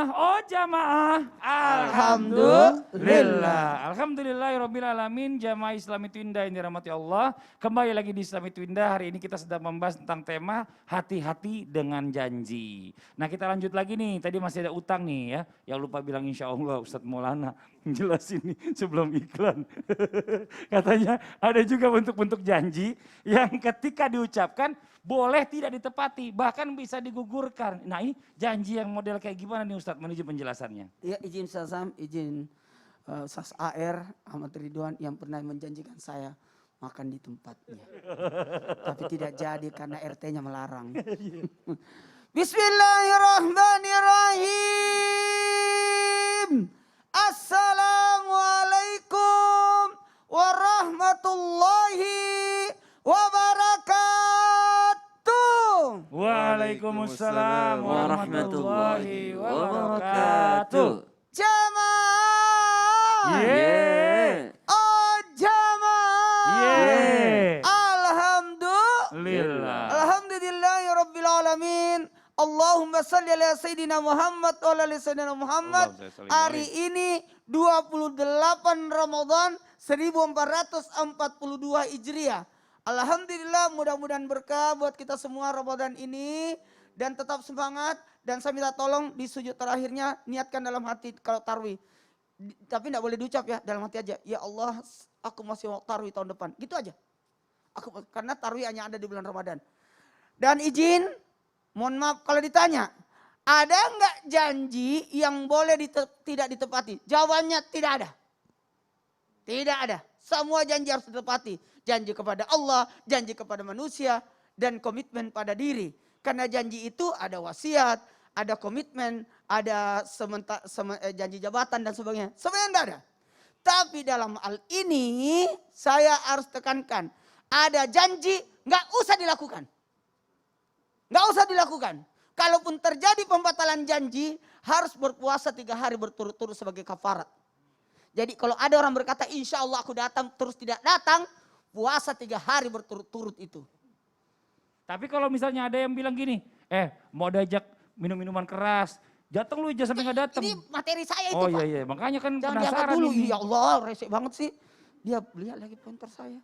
Jamaah. Alhamdulillahirabbil alamin. Jamaah Islami Twindah yang dirahmati Allah. Kembali lagi di Islami Twindah. Hari ini kita sedang membahas tentang tema hati-hati dengan janji. Nah, kita lanjut lagi nih. Tadi masih ada utang nih ya. Yang lupa bilang insya Allah Ustadz Maulana jelasin nih sebelum iklan. Katanya ada juga bentuk-bentuk janji yang ketika diucapkan boleh tidak ditepati, bahkan bisa digugurkan. Nah, ini janji yang model kayak gimana nih Ustadz menuju penjelasannya? Ya, izin Sazam, izin Sas AR Ahmad Ridwan yang pernah menjanjikan saya makan di tempatnya. Tapi tidak jadi karena RT-nya melarang. Bismillahirrahmanirrahim. Assalamualaikum warahmatullahi wabarakatuh. Waalaikumsalam warahmatullahi wabarakatuh. Jamaah. Yeah. Oh jamaah. Yeah. Alhamdulillah. Alhamdulillahirabbil alamin. Allahumma salli ala sayyidina Muhammad wa ala sayyidina Muhammad. Hari ini 28 Ramadan 1442 Hijriah. Alhamdulillah, mudah-mudahan berkah buat kita semua Ramadan ini. Dan tetap semangat. Dan saya minta tolong di sujud terakhirnya niatkan dalam hati kalau tarwih. Tapi tidak boleh diucap ya, dalam hati aja. Ya Allah, aku masih mau tarwih tahun depan. Gitu aja. Karena tarwih hanya ada di bulan Ramadan. Dan izin, mohon maaf kalau ditanya. Ada enggak janji yang boleh tidak ditepati? Jawabannya tidak ada. Tidak ada. Semua janji harus ditepati. Janji kepada Allah, janji kepada manusia, dan komitmen pada diri. Karena janji itu ada wasiat, ada komitmen, ada janji jabatan dan sebagainya. Sebenarnya tidak ada. Tapi dalam hal ini saya harus tekankan. Ada janji nggak usah dilakukan. Nggak usah dilakukan. Kalaupun terjadi pembatalan janji harus berpuasa 3 hari berturut-turut sebagai kafarat. Jadi kalau ada orang berkata insya Allah aku datang terus tidak datang. Puasa 3 hari berturut-turut itu. Tapi kalau misalnya ada yang bilang gini, mau diajak minum-minuman keras, datang lu aja sampai nggak datang. Ini materi saya itu Pak. Oh iya, makanya kan jangan penasaran dulu. ini. Ya Allah, resek banget sih. Dia lihat lagi pointer saya.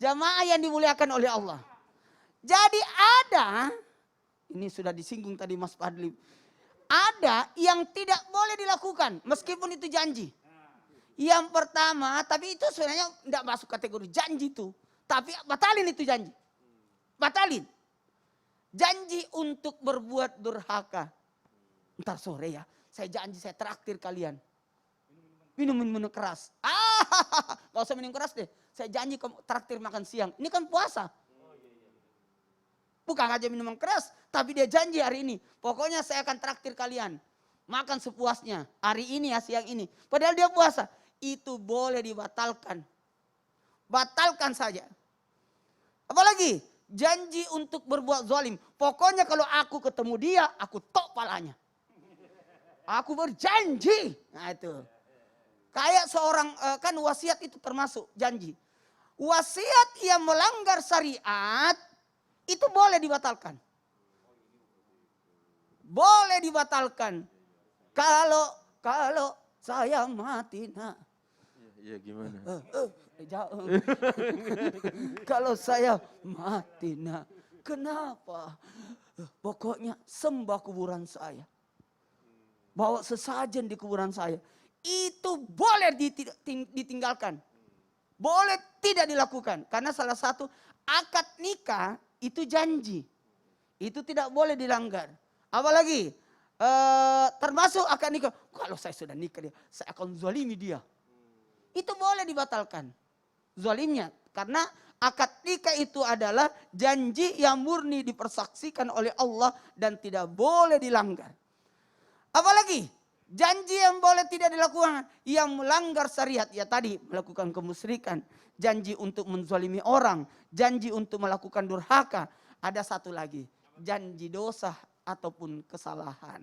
Jamaah yang dimuliakan oleh Allah. Jadi ada, ini sudah disinggung tadi Mas Fadli. Ada yang tidak boleh dilakukan meskipun itu janji. Yang pertama, tapi itu sebenarnya tidak masuk kategori janji itu. Tapi batalin itu janji. Batalin. Janji untuk berbuat durhaka. Ntar sore ya, saya janji saya traktir kalian. Minum keras. Gak usah minum keras deh. Saya janji traktir makan siang. Ini kan puasa. Bukan aja minuman keras, tapi dia janji hari ini. Pokoknya saya akan traktir kalian. Makan sepuasnya. Hari ini ya, siang ini. Padahal dia puasa. Itu boleh dibatalkan. Batalkan saja. Apalagi janji untuk berbuat zalim. Pokoknya kalau aku ketemu dia, aku tok palanya. Aku berjanji. Nah itu. Kayak seorang, kan wasiat itu termasuk janji. Wasiat yang melanggar syariat, itu boleh dibatalkan. Boleh dibatalkan. Kalau saya mati nak. Iya gimana? Kalau saya mati nak. Kenapa? Pokoknya sembah kuburan saya. Bawa sesajen di kuburan saya. Itu boleh ditinggalkan. Boleh tidak dilakukan. Karena salah satu akad nikah itu janji. Itu tidak boleh dilanggar. Apalagi termasuk akad nikah. Kalau saya sudah nikah dia, saya akan zalimi dia. Itu boleh dibatalkan. Zalimnya. Karena akad nikah itu adalah janji yang murni dipersaksikan oleh Allah dan tidak boleh dilanggar. Apalagi janji yang boleh tidak dilakukan yang melanggar syariat. Ya tadi melakukan kemusyrikan. Janji untuk menzalimi orang. Janji untuk melakukan durhaka. Ada satu lagi. Janji dosa ataupun kesalahan.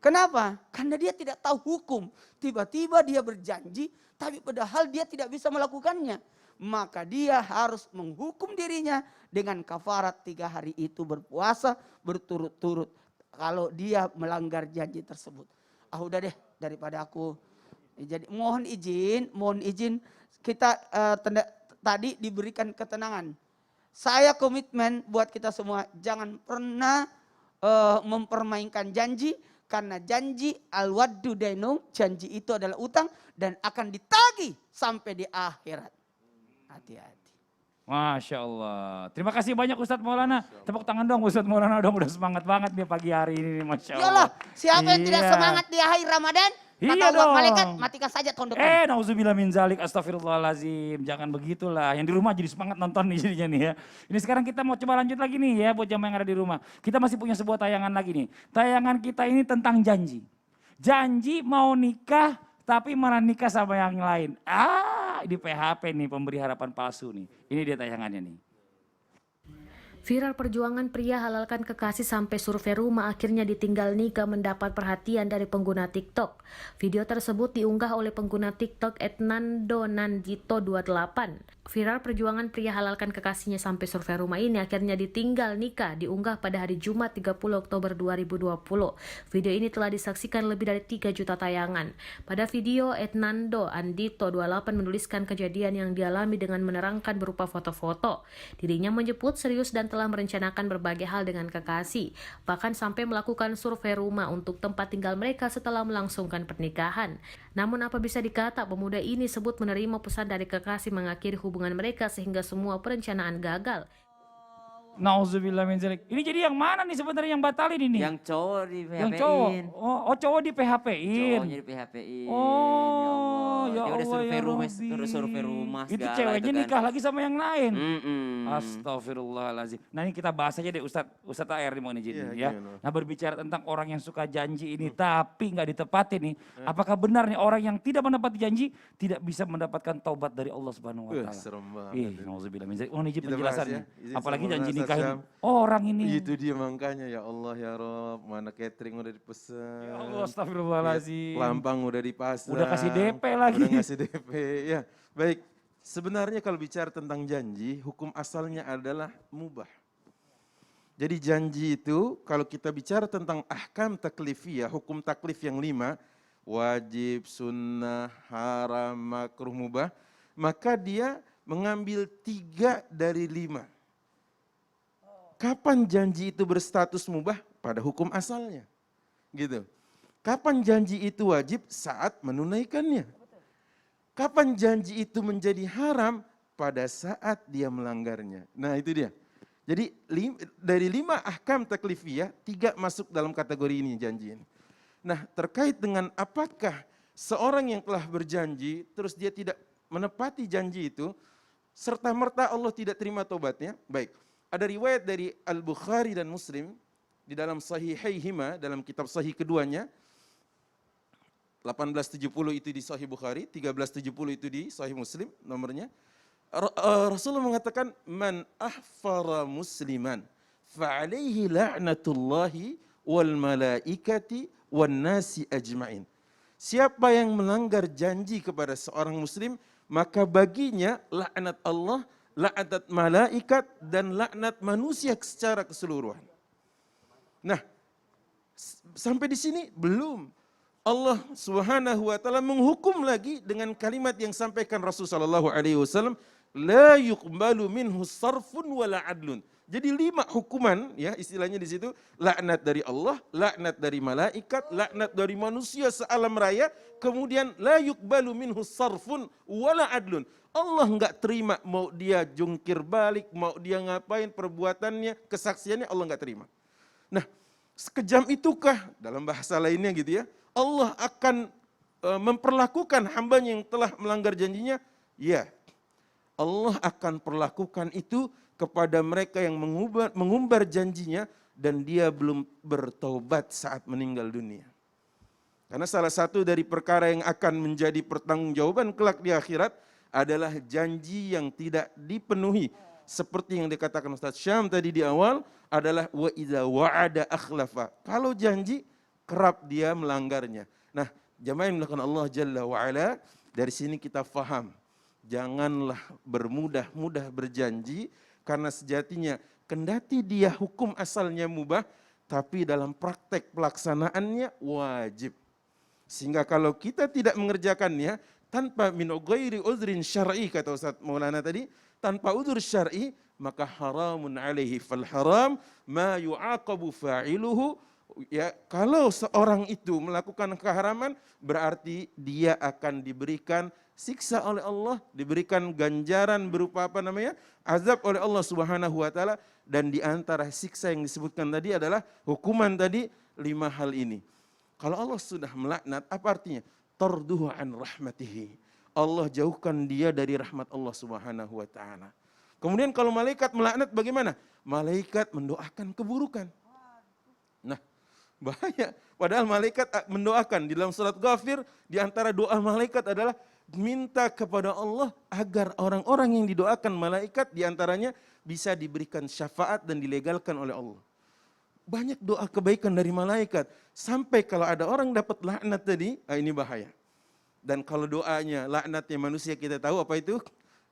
Kenapa? Karena dia tidak tahu hukum. Tiba-tiba dia berjanji, tapi padahal dia tidak bisa melakukannya. Maka dia harus menghukum dirinya dengan kafarat 3 hari itu berpuasa berturut-turut. kalau dia melanggar janji tersebut. Ah udah deh, daripada aku jadi mohon izin kita tadi diberikan ketenangan. Saya komitmen buat kita semua jangan pernah mempermainkan janji, karena janji al-waddu dainun, janji itu adalah utang dan akan ditagih sampai di akhirat. Hati-hati. Masya Allah. Terima kasih banyak Ustadz Maulana. Tepuk tangan dong Ustadz Maulana dong, udah semangat banget nih pagi hari ini, Masya Allah. Iyalah, siapa yang tidak Iya. semangat di akhir Ramadan? Kata Iya Allah dong. malaikat, matikan saja tondokan. Nauzubillah min zalik, astagfirullahalazim. Jangan begitulah. Yang di rumah jadi semangat nonton nih jadinya nih ya. Ini sekarang kita mau coba lanjut lagi nih ya buat jamaah yang ada di rumah. Kita masih punya sebuah tayangan lagi nih. Tayangan kita ini tentang janji. Janji mau nikah tapi malah nikah sama yang lain. Ini PHP nih, pemberi harapan palsu nih. Ini dia tayangannya nih. Viral perjuangan pria halalkan kekasih sampai survei rumah akhirnya ditinggal nikah mendapat perhatian dari pengguna TikTok. Video tersebut diunggah oleh pengguna TikTok @nandonandito28. Viral perjuangan pria halalkan kekasihnya sampai survei rumah ini akhirnya ditinggal nikah diunggah pada hari Jumat 30 Oktober 2020. Video ini telah disaksikan lebih dari 3 juta tayangan. Pada video @nando_andito28 menuliskan kejadian yang dialami dengan menerangkan berupa foto-foto. Dirinya menyebut serius dan telah merencanakan berbagai hal dengan kekasih, bahkan sampai melakukan survei rumah untuk tempat tinggal mereka setelah melangsungkan pernikahan. Namun apa bisa dikata, pemuda ini sebut menerima pesan dari kekasih mengakhiri hubungan mereka sehingga semua perencanaan gagal. Nauzubillah min zalik. Ini jadi yang mana nih sebenarnya yang batalin ini? Yang cowok di PHP-in. Yang cowok. Oh, cowok di PHP-in. Cowoknya di PHP-in. Oh, ya Dia udah Allah, ya survei Rabbi. rumah Itu segala ceweknya kan. nikah lagi sama yang lain. Mm-mm. Astagfirullahaladzim. Nah ini kita bahas aja deh Ustadz AR nih mau izin Iya, ya. gimana? Nah berbicara tentang orang yang suka janji ini tapi nggak ditepati nih. Apakah benar nih orang yang tidak menepati janji tidak bisa mendapatkan taubat dari Allah Subhanahu wa Wah, taala? serem banget. Nauzubillah min zalik. Oh ini Kita bahas penjelasannya. ya. Izin Apalagi sama janji Ustaz nikahin Syam. orang ini. Itu dia makanya ya Allah ya Rob, mana catering udah dipesan. Ya Allah, astagfirullahaladzim. Lampang udah dipasang. Udah kasih DP lagi. Udah ngasih DP, ya. Baik, sebenarnya kalau bicara tentang janji, hukum asalnya adalah mubah. Jadi janji itu kalau kita bicara tentang ahkam taklifiyah, hukum taklif yang 5, wajib, sunnah, haram, makruh, mubah, maka dia mengambil 3 dari 5. Kapan janji itu berstatus mubah? Pada hukum asalnya. Gitu. Kapan janji itu wajib? Saat menunaikannya. Kapan janji itu menjadi haram? Pada saat dia melanggarnya. Nah itu dia. Jadi dari 5 ahkam taklifiyah, 3 masuk dalam kategori ini janji ini. Nah terkait dengan apakah seorang yang telah berjanji, terus dia tidak menepati janji itu, serta-merta Allah tidak terima taubatnya. Baik, ada riwayat dari Al-Bukhari dan Muslim, di dalam Sahihaihima, dalam kitab sahih keduanya, 1870 itu di Sahih Bukhari, 1370 itu di Sahih Muslim nomornya. Rasulullah mengatakan, man ahfara musliman fa'alaihi la'natullahi wal malaikati wan nasi ajma'in. Siapa yang melanggar janji kepada seorang muslim, maka baginya laknat Allah, laknat malaikat dan laknat manusia secara keseluruhan. Nah, sampai di sini belum. Allah Subhanahu wa taala menghukum lagi dengan kalimat yang sampaikan Rasulullah sallallahu alaihi wasallam, la yuqbalu minhu sarfun wala adlun. Jadi 5 hukuman ya istilahnya di situ, laknat dari Allah, laknat dari malaikat, laknat dari manusia sealam raya, kemudian la yuqbalu minhu sarfun wala adlun. Allah enggak terima mau dia jungkir balik, mau dia ngapain perbuatannya, kesaksiannya Allah enggak terima. Nah, sekejam itukah dalam bahasa lainnya gitu ya, Allah akan memperlakukan hambanya yang telah melanggar janjinya? Ya, Allah akan perlakukan itu kepada mereka yang mengumbar janjinya dan dia belum bertobat saat meninggal dunia. Karena salah satu dari perkara yang akan menjadi pertanggungjawaban kelak di akhirat adalah janji yang tidak dipenuhi. Seperti yang dikatakan Ustaz Syam tadi di awal adalah wa idza wa'ada akhlafa. Kalau janji kerap dia melanggarnya. Nah, jamaah yang dilakukan Allah Jalla wa'ala, dari sini kita faham. Janganlah bermudah-mudah berjanji, karena sejatinya kendati dia hukum asalnya mubah, tapi dalam praktek pelaksanaannya wajib. Sehingga kalau kita tidak mengerjakannya tanpa min ghairi uzrin syar'i, kata Ustaz Maulana tadi, tanpa uzur syar'i, maka haramun alaihi. Fal haram ma yu'aqabu fa'iluhu. Ya, kalau seorang itu melakukan keharaman, berarti dia akan diberikan siksa oleh Allah, diberikan ganjaran berupa azab oleh Allah Subhanahu wa taala. Dan di antara siksa yang disebutkan tadi adalah hukuman tadi 5 hal ini. Kalau Allah sudah melaknat, apa artinya? Tarduhu an rahmatihi. Allah jauhkan dia dari rahmat Allah Subhanahu wa taala. Kemudian kalau malaikat melaknat bagaimana? Malaikat mendoakan keburukan. Nah, bahaya. Padahal malaikat mendoakan. Di dalam surat Ghafir, di antara doa malaikat adalah minta kepada Allah agar orang-orang yang didoakan malaikat di antaranya bisa diberikan syafaat dan dilegalkan oleh Allah. Banyak doa kebaikan dari malaikat. Sampai kalau ada orang dapat laknat tadi, ini bahaya. Dan kalau doanya, laknatnya manusia kita tahu apa itu?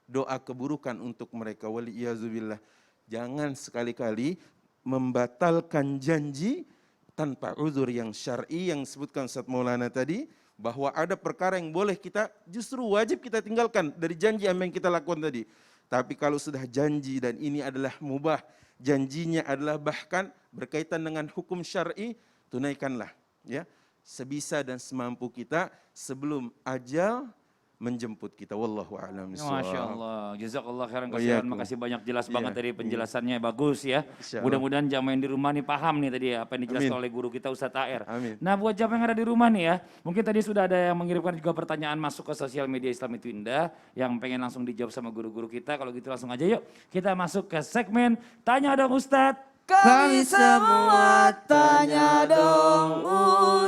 Doa keburukan untuk mereka. Waliyazubillah. Jangan sekali-kali membatalkan janji tanpa uzur yang syar'i yang disebutkan Ustaz Maulana tadi. Bahwa ada perkara yang boleh kita, justru wajib kita tinggalkan dari janji yang kita lakukan tadi. Tapi kalau sudah janji dan ini adalah mubah, janjinya adalah bahkan berkaitan dengan hukum syar'i, tunaikanlah ya sebisa dan semampu kita sebelum ajal menjemput kita. Wallahu a'lam bishawab. Masya Allah, jazakallah khairan Wa kasihan. iyyakum. Makasih banyak, jelas Iya, banget tadi iya. penjelasannya, bagus ya. Insya Allah. Mudah-mudahan jamaah yang di rumah nih paham nih tadi ya, apa yang dijelaskan Amin. oleh guru kita Ustadz AR. Amin. Nah buat jamaah yang ada di rumah nih ya, mungkin tadi sudah ada yang mengirimkan juga pertanyaan masuk ke sosial media Islam itu Indah, yang pengen langsung dijawab sama guru-guru kita. Kalau gitu langsung aja yuk, kita masuk ke segmen Tanya Dong Ustadz. Kami semua tanya dong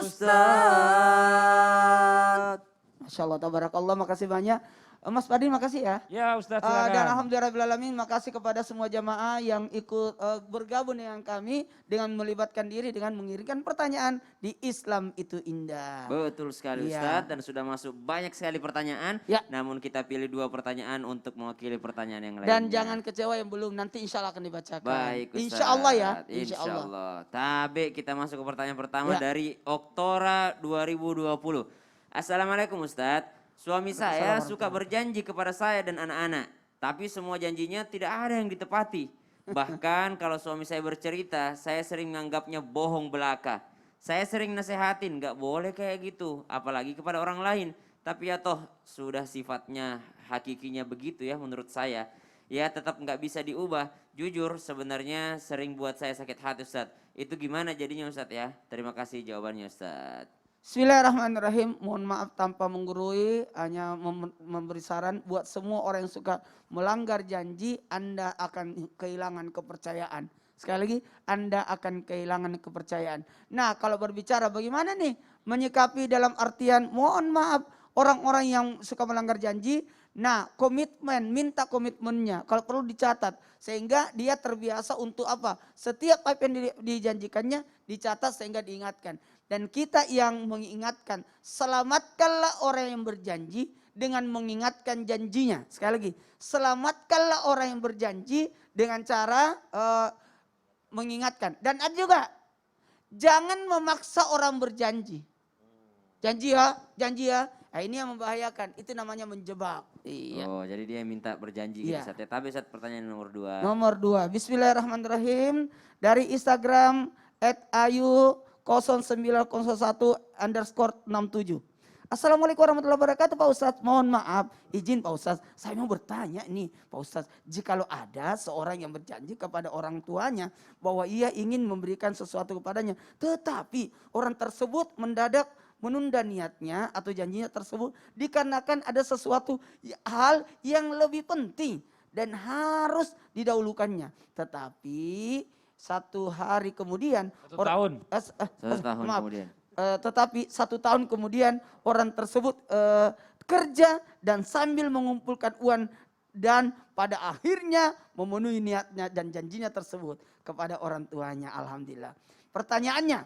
Ustaz. Masya Allah, tabarakallah, makasih banyak. Mas Fadil makasih ya. Ya Ustadz Dan silakan. alhamdulillahirrahmanirrahim, makasih kepada semua jamaah yang ikut bergabung dengan kami dengan melibatkan diri dengan mengirimkan pertanyaan di Islam itu Indah. Betul sekali Iya. Ustadz, dan sudah masuk banyak sekali pertanyaan. Ya. Namun kita pilih 2 pertanyaan untuk mewakili pertanyaan yang lainnya. Dan jangan kecewa yang belum, nanti insya Allah akan dibacakan. Baik Ustadz. Insya Allah ya. Insya Allah. Tabe, kita masuk ke pertanyaan pertama Ya. dari Oktora 2020. Assalamualaikum Ustadz. Suami saya suka berjanji kepada saya dan anak-anak. Tapi semua janjinya tidak ada yang ditepati. Bahkan kalau suami saya bercerita, saya sering menganggapnya bohong belaka. Saya sering nasehatin, gak boleh kayak gitu. Apalagi kepada orang lain. Tapi ya toh sudah sifatnya hakikinya begitu ya menurut saya. Ya tetap gak bisa diubah. Jujur sebenarnya sering buat saya sakit hati Ustadz. Itu gimana jadinya Ustadz ya? Terima kasih jawabannya Ustadz. Bismillahirrahmanirrahim. Mohon maaf tanpa menggurui, hanya memberi saran buat semua orang yang suka melanggar janji, Anda akan kehilangan kepercayaan. Sekali lagi, Anda akan kehilangan kepercayaan. Nah, kalau berbicara bagaimana nih menyikapi dalam artian mohon maaf orang-orang yang suka melanggar janji. Nah, komitmen, minta komitmennya kalau perlu dicatat sehingga dia terbiasa untuk apa? Setiap apa yang dijanjikannya dicatat sehingga diingatkan. Dan kita yang mengingatkan, selamatkanlah orang yang berjanji dengan mengingatkan janjinya. Sekali lagi, selamatkanlah orang yang berjanji dengan cara mengingatkan. Dan ada juga, jangan memaksa orang berjanji. Janji ya. Nah, ini yang membahayakan, itu namanya menjebak. Iya. Oh, jadi dia minta berjanji gitu Iya. Ustadz ya. Tapi Ustadz pertanyaan nomor 2. Nomor 2, Bismillahirrahmanirrahim. Dari Instagram @ayu0901_67. Assalamualaikum warahmatullahi wabarakatuh Pak Ustadz. Mohon maaf, izin Pak Ustadz. Saya mau bertanya nih Pak Ustadz. Jikalau ada seorang yang berjanji kepada orang tuanya bahwa ia ingin memberikan sesuatu kepadanya. Tetapi orang tersebut mendadak menunda niatnya atau janjinya tersebut dikarenakan ada sesuatu hal yang lebih penting dan harus didahulukannya. Tetapi 1 hari kemudian, 1 tahun. 1 tahun maaf. kemudian. Tetapi 1 tahun kemudian orang tersebut kerja dan sambil mengumpulkan uang dan pada akhirnya memenuhi niatnya dan janjinya tersebut kepada orang tuanya. Alhamdulillah. Pertanyaannya,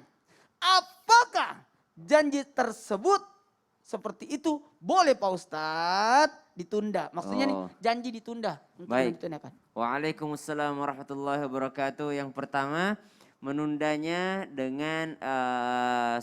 apakah janji tersebut seperti itu boleh Pak Ustadz ditunda? Maksudnya nih janji ditunda untuk Baik. ditunaikan. Waalaikumsalam warahmatullahi wabarakatuh. Yang pertama, menundanya dengan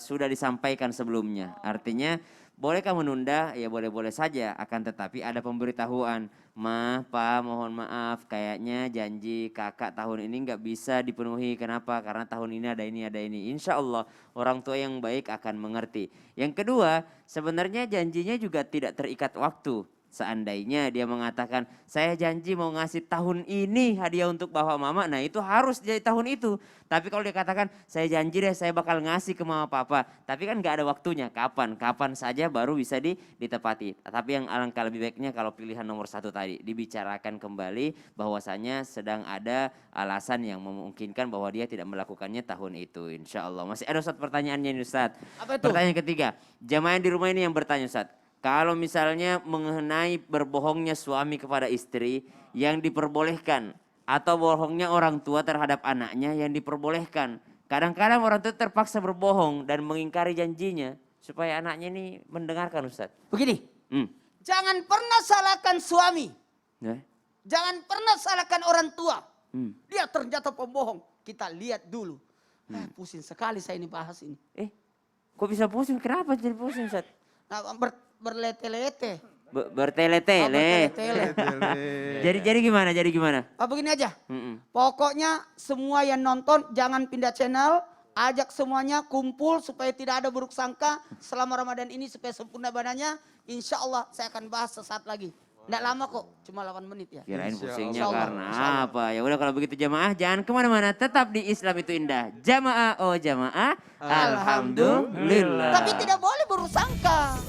sudah disampaikan sebelumnya. Artinya bolehkah menunda? Ya boleh-boleh saja, akan tetapi ada pemberitahuan. Ma, Pa, mohon maaf, kayaknya janji kakak tahun ini nggak bisa dipenuhi. Kenapa? Karena tahun ini ada ini, ada ini. Insya Allah orang tua yang baik akan mengerti. Yang kedua, sebenarnya janjinya juga tidak terikat waktu. Seandainya dia mengatakan, saya janji mau ngasih tahun ini hadiah untuk bapak mama, nah itu harus jadi tahun itu. Tapi kalau dia katakan, saya janji deh saya bakal ngasih ke mama papa, tapi kan gak ada waktunya, kapan saja baru bisa ditepati. Tapi yang alangkah lebih baiknya kalau pilihan nomor 1 tadi, dibicarakan kembali bahwasanya sedang ada alasan yang memungkinkan bahwa dia tidak melakukannya tahun itu. Insya Allah. Masih ada Ustadz pertanyaannya nih Ustadz. Apa itu? Pertanyaan ketiga, jamaah di rumah ini yang bertanya Ustadz. Kalau misalnya mengenai berbohongnya suami kepada istri yang diperbolehkan atau bohongnya orang tua terhadap anaknya yang diperbolehkan. Kadang-kadang orang tua terpaksa berbohong dan mengingkari janjinya supaya anaknya ini mendengarkan Ustaz. Begini, Hmm. jangan pernah salahkan suami. Ya. Jangan pernah salahkan orang tua. Hmm. Dia ternyata pembohong. Kita lihat dulu. Pusing sekali saya ini bahas ini. Kok bisa pusing? Kenapa jadi pusing Ustaz? Nah, berlete-lete. Bertele-tele. Bertele-tele. Jadi gimana? Jadi gimana? Begini aja. Mm-mm. Pokoknya semua yang nonton jangan pindah channel. Ajak semuanya kumpul supaya tidak ada buruk sangka selama Ramadan ini supaya sempurna badannya. Insya Allah saya akan bahas sesaat lagi. Nggak lama kok, cuma 8 menit ya. Kirain Insya pusingnya Allah. karena Insya Allah. apa? Ya udah kalau begitu jamaah jangan kemana-mana, tetap di Islam itu indah. Jamaah, oh jamaah, alhamdulillah. Tapi tidak boleh buruk sangka.